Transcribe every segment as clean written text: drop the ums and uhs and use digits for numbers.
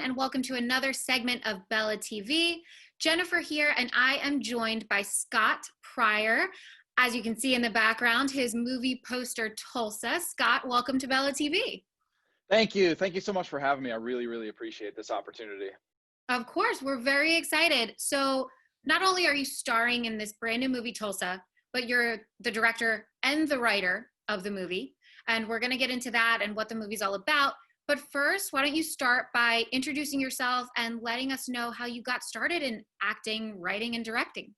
and welcome to another segment of Bella TV. Jennifer here, and I am joined by Scott Pryor. As you can see in the background, his movie poster, Tulsa. Scott, welcome to Bella TV. Thank you. Thank you so much for having me. I really, really appreciate this opportunity. Of course, we're very excited. So not only are you starring in this brand new movie, Tulsa, but you're the director and the writer of the movie. And we're going to get into that and what the movie's all about. But first, why don't you start by introducing yourself and letting us know how you got started in acting, writing, and directing.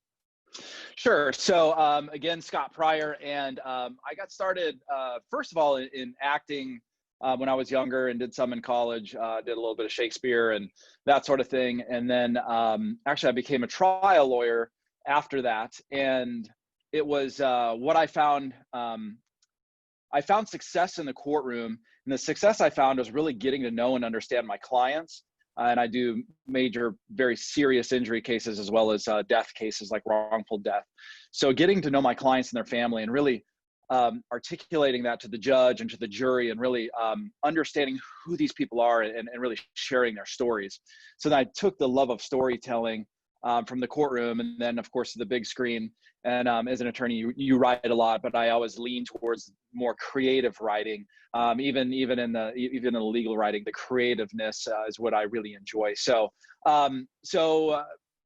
Sure. So again, Scott Pryor, and I got started, first of all, in acting when I was younger and did some in college, did a little bit of Shakespeare and that sort of thing. And then actually I became a trial lawyer after that. And it was what I found. I found success in the courtroom, and the success I found was really getting to know and understand my clients. And I do major, very serious injury cases as well as death cases, like wrongful death. So getting to know my clients and their family and really articulating that to the judge and to the jury, and really understanding who these people are, and really sharing their stories. So then I took the love of storytelling from the courtroom, and then of course the big screen. And as an attorney, you write a lot, but I always lean towards more creative writing. Even in the legal writing, the creativeness is what I really enjoy. So a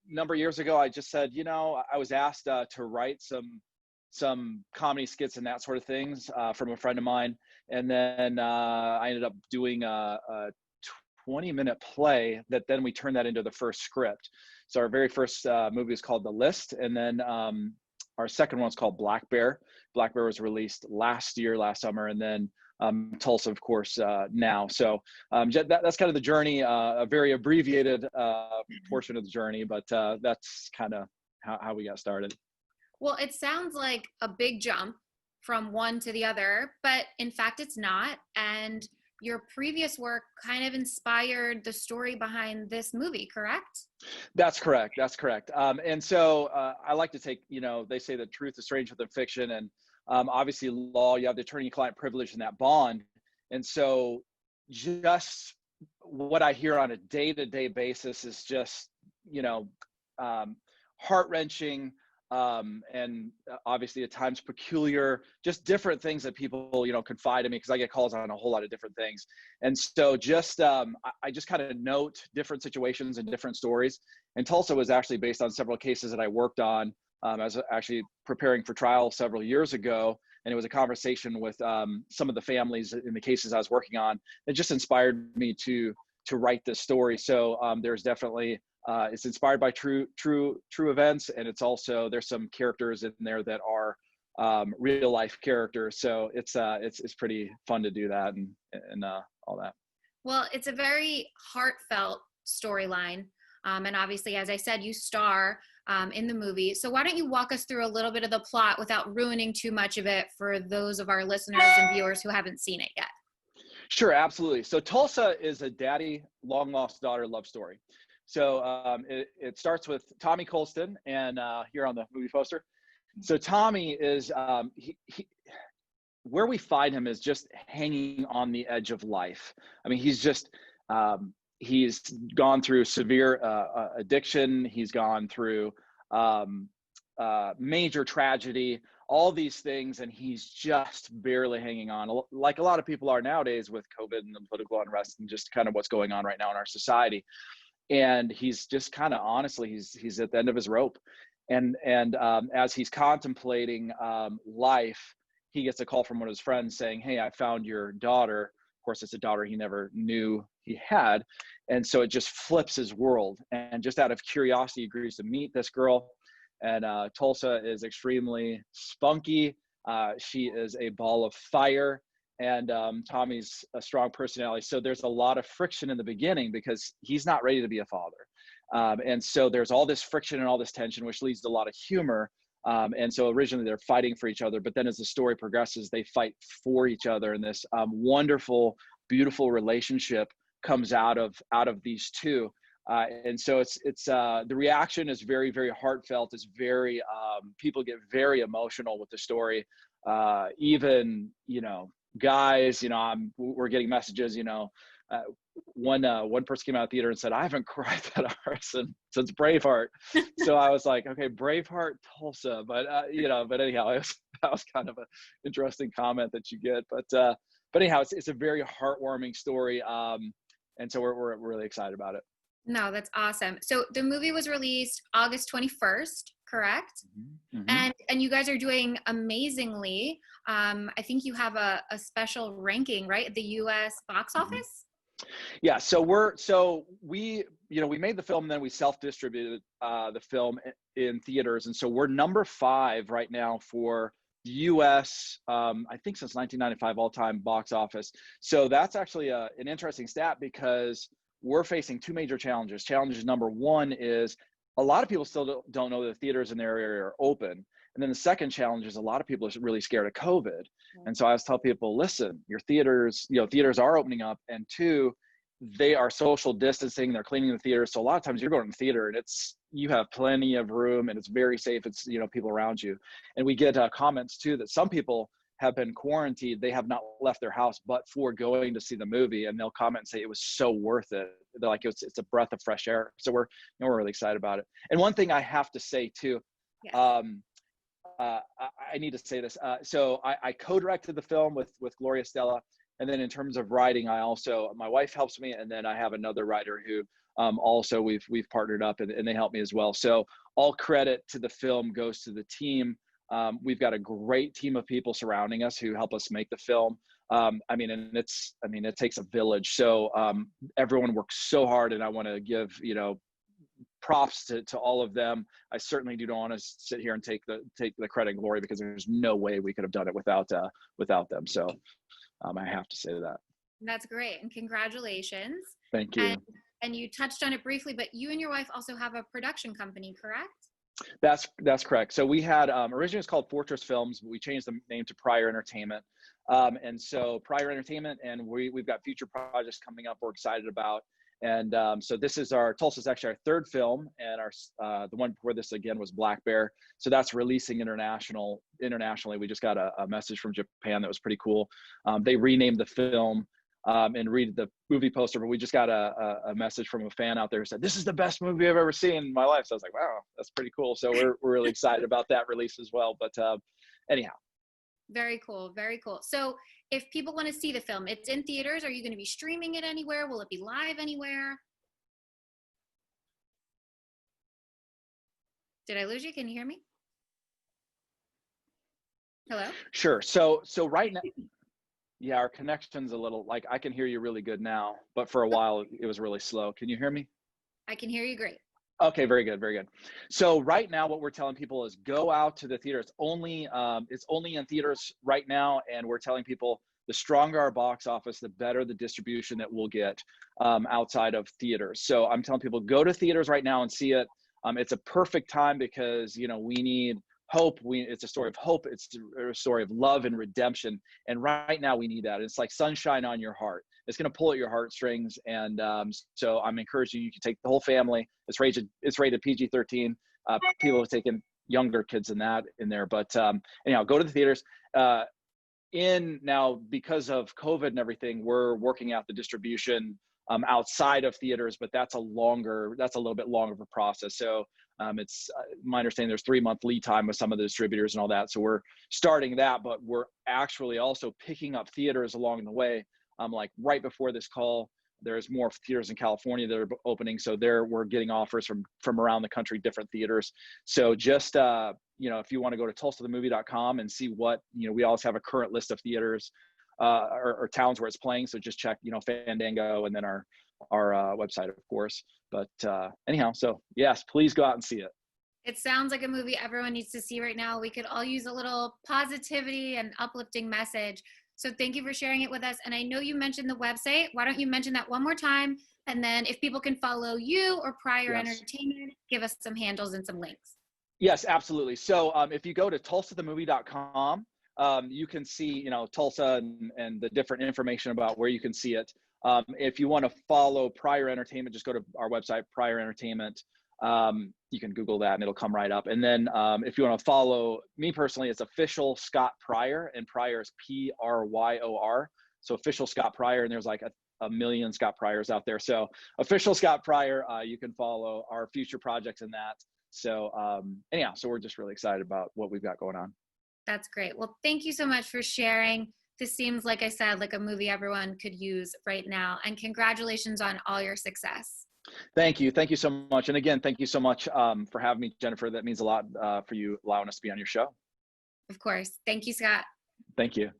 number of years ago, I just said, I was asked to write some comedy skits and that sort of things from a friend of mine, and then I ended up doing a 20-minute play that then we turned that into the first script. So our very first movie is called The List, and then our second one's called Black Bear. Black Bear was released last summer, and then Tulsa, of course, now. So that's kind of the journey, a very abbreviated portion of the journey, but that's kind of how we got started. Well, it sounds like a big jump from one to the other, but in fact, it's not. And your previous work kind of inspired the story behind this movie, correct? That's correct. And so I like to take, they say that truth is stranger than fiction. And obviously law, you have the attorney-client privilege and that bond. And so just what I hear on a day-to-day basis is just, heart-wrenching, and obviously at times peculiar, just different things that people, confide in me, because I get calls on a whole lot of different things. And so just, I just kind of note different situations and different stories. And Tulsa was actually based on several cases that I worked on. I was actually preparing for trial several years ago, and it was a conversation with some of the families in the cases I was working on. It just inspired me to write this story. So there's definitely, it's inspired by true events, and it's also, there's some characters in there that are real life characters. So it's pretty fun to do that and all that. Well, it's a very heartfelt storyline, and obviously, as I said, you star in the movie. So why don't you walk us through a little bit of the plot without ruining too much of it for those of our listeners and viewers who haven't seen it yet? Sure, absolutely. So Tulsa is a daddy, long lost daughter love story. So it starts with Tommy Colston, and here on the movie poster. So Tommy is, where we find him is just hanging on the edge of life. I mean, he's just, he's gone through severe addiction. He's gone through major tragedy, all these things, and he's just barely hanging on, like a lot of people are nowadays with COVID and the political unrest and just kind of what's going on right now in our society. And he's just kind of, honestly, he's at the end of his rope. And as he's contemplating life, he gets a call from one of his friends saying, "Hey, I found your daughter." Of course, it's a daughter he never knew he had. And so it just flips his world. And just out of curiosity, he agrees to meet this girl. And Tulsa is extremely spunky. She is a ball of fire. And Tommy's a strong personality. So there's a lot of friction in the beginning because he's not ready to be a father. And so there's all this friction and all this tension, which leads to a lot of humor. And so originally they're fighting for each other, but then as the story progresses, they fight for each other. And this wonderful, beautiful relationship comes out of these two. And so it's the reaction is very, very heartfelt. It's very, people get very emotional with the story. Even, guys, we're getting messages, one person came out of the theater and said, I haven't cried that hard since Braveheart. So I was like, okay, Braveheart, Tulsa, but but anyhow, that was kind of an interesting comment that you get. But anyhow, it's a very heartwarming story, and so we're really excited about it. No, that's awesome. So the movie was released August 21st, correct? Mm-hmm. And you guys are doing amazingly. I think you have a special ranking, right? At the US box office? Yeah, so we made the film and then we self-distributed the film in theaters, and so we're number 5 right now for the US, I think since 1995 all-time box office. So that's actually an interesting stat because we're facing 2 major challenges. Challenge number 1 is a lot of people still don't know that the theaters in their area are open. And then the second challenge is a lot of people are really scared of COVID. And so I always tell people, listen, your theaters are opening up, and 2, they are social distancing, they're cleaning the theater. So a lot of times you're going to the theater and you have plenty of room and it's very safe. It's, people around you. And we get comments too that some people have been quarantined. They have not left their house, but for going to see the movie, and they'll comment and say it was so worth it. They're like, it's a breath of fresh air. So we're really excited about it. And one thing I have to say too, Yes. I need to say this. So I co-directed the film with Gloria Stella. And then in terms of writing, my wife helps me. And then I have another writer who also we've partnered up and they help me as well. So all credit to the film goes to the team. We've got a great team of people surrounding us who help us make the film. It takes a village. So everyone works so hard, and I want to give, props to all of them. I certainly do not want to sit here and take the credit and glory, because there's no way we could have done it without them. So I have to say that. That's great. And congratulations. Thank you. And you touched on it briefly, but you and your wife also have a production company, correct? That's correct. So we had originally it was called Fortress Films, but we changed the name to Pryor Entertainment. And so Pryor Entertainment, and we've got future projects coming up we're excited about. And so this is Tulsa's actually our 3rd film, and the one before this again was Black Bear. So that's releasing internationally. We just got a message from Japan that was pretty cool. They renamed the film and read the movie poster, but we just got a message from a fan out there who said, this is the best movie I've ever seen in my life. So I was like, wow, that's pretty cool. So we're really excited about that release as well. But anyhow. Very cool. Very cool. So if people want to see the film, it's in theaters. Are you going to be streaming it anywhere? Will it be live anywhere? Did I lose you? Can you hear me? Hello? Sure. So right now, yeah, our connection's a little, like, I can hear you really good now, but for a while it was really slow. Can you hear me? I can hear you great. Okay, very good, very good. So right now, what we're telling people is go out to the theater. It's only in theaters right now, and we're telling people the stronger our box office, the better the distribution that we'll get outside of theaters. So I'm telling people, go to theaters right now and see it. It's a perfect time because we need hope. It's a story of hope. It's a story of love and redemption. And right now we need that. It's like sunshine on your heart. It's going to pull at your heartstrings. And so I'm encouraging you to take the whole family. It's rated PG-13. People have taken younger kids in there. But anyhow, go to the theaters. Now, because of COVID and everything, we're working out the distribution outside of theaters, but that's a little bit longer of a process. So it's my understanding there's 3-month lead time with some of the distributors and all that. So we're starting that, but we're actually also picking up theaters along the way. Like right before this call, there's more theaters in California that are opening. So we're getting offers from around the country, different theaters. So just, if you want to go to tulsathemovie.com and see what, we always have a current list of theaters or towns where it's playing. So just check, Fandango, and then our website, of course. But anyhow, so yes, please go out and see it. It sounds like a movie everyone needs to see right now. We could all use a little positivity and uplifting message. So thank you for sharing it with us. And I know you mentioned the website. Why don't you mention that one more time? And then if people can follow you or Pryor Entertainment, give us some handles and some links. Yes, absolutely. So if you go to tulsathemovie.com, you can see, Tulsa and the different information about where you can see it. If you want to follow Pryor Entertainment, just go to our website, Pryor Entertainment. You can Google that and it'll come right up. And then if you want to follow me personally, it's official Scott Pryor, and Pryor is Pryor. So official Scott Pryor, and there's like a million Scott Pryors out there. So official Scott Pryor, you can follow our future projects in that. So anyhow, so we're just really excited about what we've got going on. That's great. Well, thank you so much for sharing. This seems, like I said, like a movie everyone could use right now. And congratulations on all your success. Thank you. Thank you so much. And again, thank you so much for having me, Jennifer. That means a lot for you allowing us to be on your show. Of course. Thank you, Scott. Thank you.